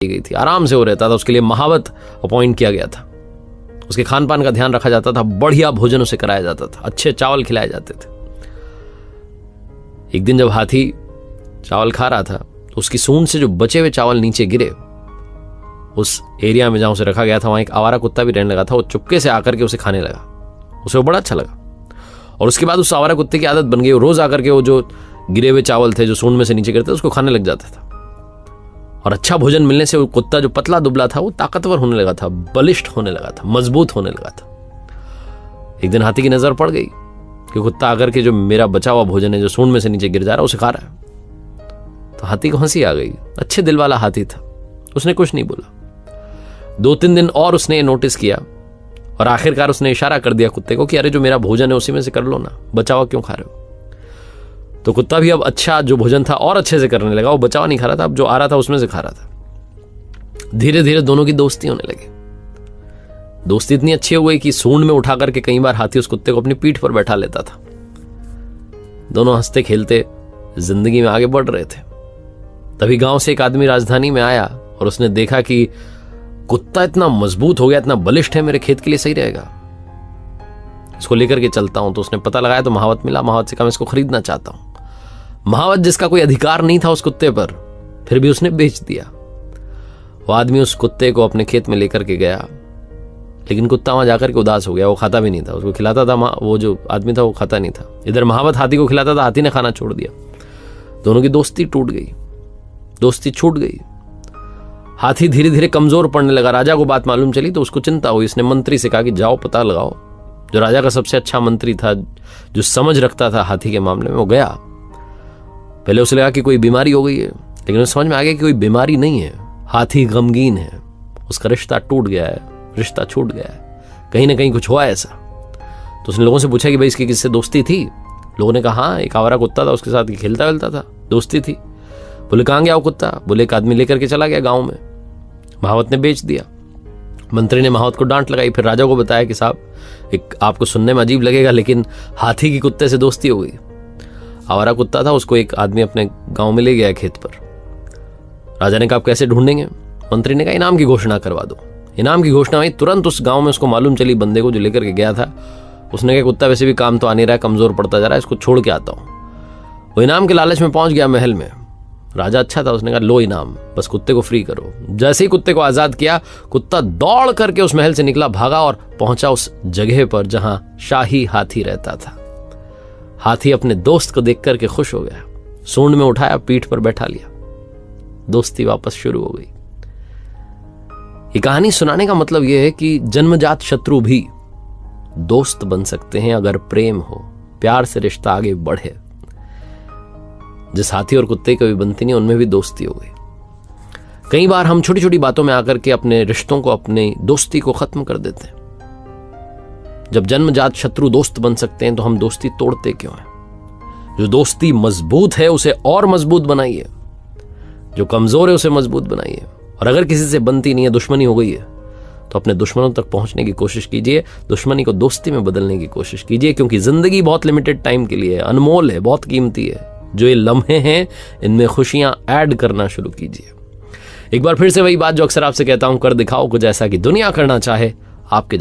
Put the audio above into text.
गई थी, आराम से हो रहता था। उसके लिए महावत अपॉइंट किया गया था। उसके खान पान का ध्यान रखा जाता था, बढ़िया भोजन उसे कराया जाता था, अच्छे चावल खिलाए जाते थे। एक दिन जब हाथी चावल खा रहा था तो उसकी सूंड से जो बचे हुए चावल नीचे गिरे, उस एरिया में जहां उसे रखा गया था वहां एक आवारा कुत्ता भी रहने लगा था। वो चुपके से आकर के उसे खाने लगा। उसे वो बड़ा अच्छा लगा और उसके बाद उस आवारा कुत्ते की आदत बन गई। रोज आकर के वो जो गिरे हुए चावल थे जो सूंड में से नीचे गिरते उसको खाने लग जाता था। और अच्छा भोजन मिलने से वो कुत्ता जो पतला दुबला था वो ताकतवर होने लगा था, बलिष्ठ होने लगा था, मजबूत होने लगा था। एक दिन हाथी की नजर पड़ गई कि कुत्ता आकर के जो मेरा बचा हुआ भोजन है जो सूंड में से नीचे गिर जा रहा है उसे खा रहा है। तो हाथी को हंसी आ गई। अच्छे दिल वाला हाथी था, उसने कुछ नहीं बोला। 2-3 दिन और उसने ये नोटिस किया और आखिरकार उसने इशारा कर दिया कुत्ते को कि अरे जो मेरा भोजन है उसी में से कर लो ना, बचा हुआ क्यों खा रहे हो। तो कुत्ता भी अब अच्छा जो भोजन था और अच्छे से करने लगा। वो बचा हुआ नहीं खा रहा था, अब जो आ रहा था उसमें से खा रहा था। धीरे धीरे दोनों की दोस्ती होने लगी। दोस्ती इतनी अच्छी हो गई कि सूंड में उठा करके कई बार हाथी उस कुत्ते को अपनी पीठ पर बैठा लेता था। दोनों हंसते खेलते जिंदगी में आगे बढ़ रहे थे। तभी गांव से एक आदमी राजधानी में आया और उसने देखा कि कुत्ता इतना मजबूत हो गया, इतना बलिष्ठ है, मेरे खेत के लिए सही रहेगा, इसको लेकर के चलता हूं। तो उसने पता लगाया तो महावत मिला। महावत से कहा मैं इसको खरीदना चाहता हूं। महावत जिसका कोई अधिकार नहीं था उस कुत्ते पर, फिर भी उसने बेच दिया। वो आदमी उस कुत्ते को अपने खेत में लेकर के गया, लेकिन कुत्ता वहां जाकर के उदास हो गया। वो खाता भी नहीं था, उसको खिलाता था वो जो आदमी था वो खाता नहीं था। इधर महावत हाथी को खिलाता था, हाथी ने खाना छोड़ दिया। दोनों की दोस्ती टूट गई, दोस्ती छूट गई। हाथी धीरे धीरे कमजोर पड़ने लगा। राजा को बात मालूम चली तो उसको चिंता हुई। इसने मंत्री से कहा कि जाओ पता लगाओ। जो राजा का सबसे अच्छा मंत्री था, जो समझ रखता था हाथी के मामले में, वो गया। पहले उसे लगा कि कोई बीमारी हो गई है, लेकिन उसे समझ में आ गया कि कोई बीमारी नहीं है, हाथी गमगीन है, उसका रिश्ता टूट गया है, रिश्ता छूट गया है, कहीं ना कहीं कुछ हुआ है ऐसा। तो उसने लोगों से पूछा कि भाई इसकी किससे दोस्ती थी। लोगों ने कहा हाँ एक आवारा कुत्ता था, उसके साथ खेलता वेलता था, दोस्ती थी। बोले कहाँ गया वो कुत्ता। बोले एक आदमी लेकर के चला गया गाँव में, महावत ने बेच दिया। मंत्री ने महावत को डांट लगाई। फिर राजा को बताया कि साहब एक आपको सुनने में अजीब लगेगा लेकिन हाथी की कुत्ते से दोस्ती हो गई। आवारा कुत्ता था, उसको एक आदमी अपने गांव में ले गया खेत पर। राजा ने कहा आप कैसे ढूंढेंगे। मंत्री ने कहा इनाम की घोषणा करवा दो। इनाम की घोषणा हुई। तुरंत उस गांव में उसको मालूम चली, बंदे को जो लेकर के गया था। उसने कहा कुत्ता वैसे भी काम तो आ नहीं रहा है, कमजोर पड़ता जा रहा है, इसको छोड़ के आता हूं। वो इनाम के लालच में पहुंच गया महल में। राजा अच्छा था, उसने कहा लो इनाम, बस कुत्ते को फ्री करो। जैसे ही कुत्ते को आजाद किया, कुत्ता दौड़ करके उस महल से निकला, भागा और पहुंचा उस जगह पर जहां शाही हाथी रहता था। हाथी अपने दोस्त को देख करके खुश हो गया, सूंड में उठाया, पीठ पर बैठा लिया, दोस्ती वापस शुरू हो गई। ये कहानी सुनाने का मतलब यह है कि जन्मजात शत्रु भी दोस्त बन सकते हैं अगर प्रेम हो, प्यार से रिश्ता आगे बढ़े। जिस हाथी और कुत्ते की भी बनती नहीं, उनमें भी दोस्ती हो गई। कई बार हम छोटी छोटी बातों में आकर के अपने रिश्तों को, अपनी दोस्ती को खत्म कर देते हैं। जब जन्मजात शत्रु दोस्त बन सकते हैं तो हम दोस्ती तोड़ते क्यों हैं। जो दोस्ती मजबूत है उसे और मजबूत बनाइए, जो कमजोर है उसे मजबूत बनाइए। और अगर किसी से बनती नहीं है, दुश्मनी हो गई है, तो अपने दुश्मनों तक पहुंचने की कोशिश कीजिए, दुश्मनी को दोस्ती में बदलने की कोशिश कीजिए। क्योंकि जिंदगी बहुत लिमिटेड टाइम के लिए है, अनमोल है, बहुत कीमती है। जो ये लम्हे हैं इनमें खुशियां ऐड करना शुरू कीजिए। एक बार फिर से वही बात जो अक्सर आपसे कहता हूं, कर दिखाओ कुछ ऐसा कि दुनिया करना चाहे आपके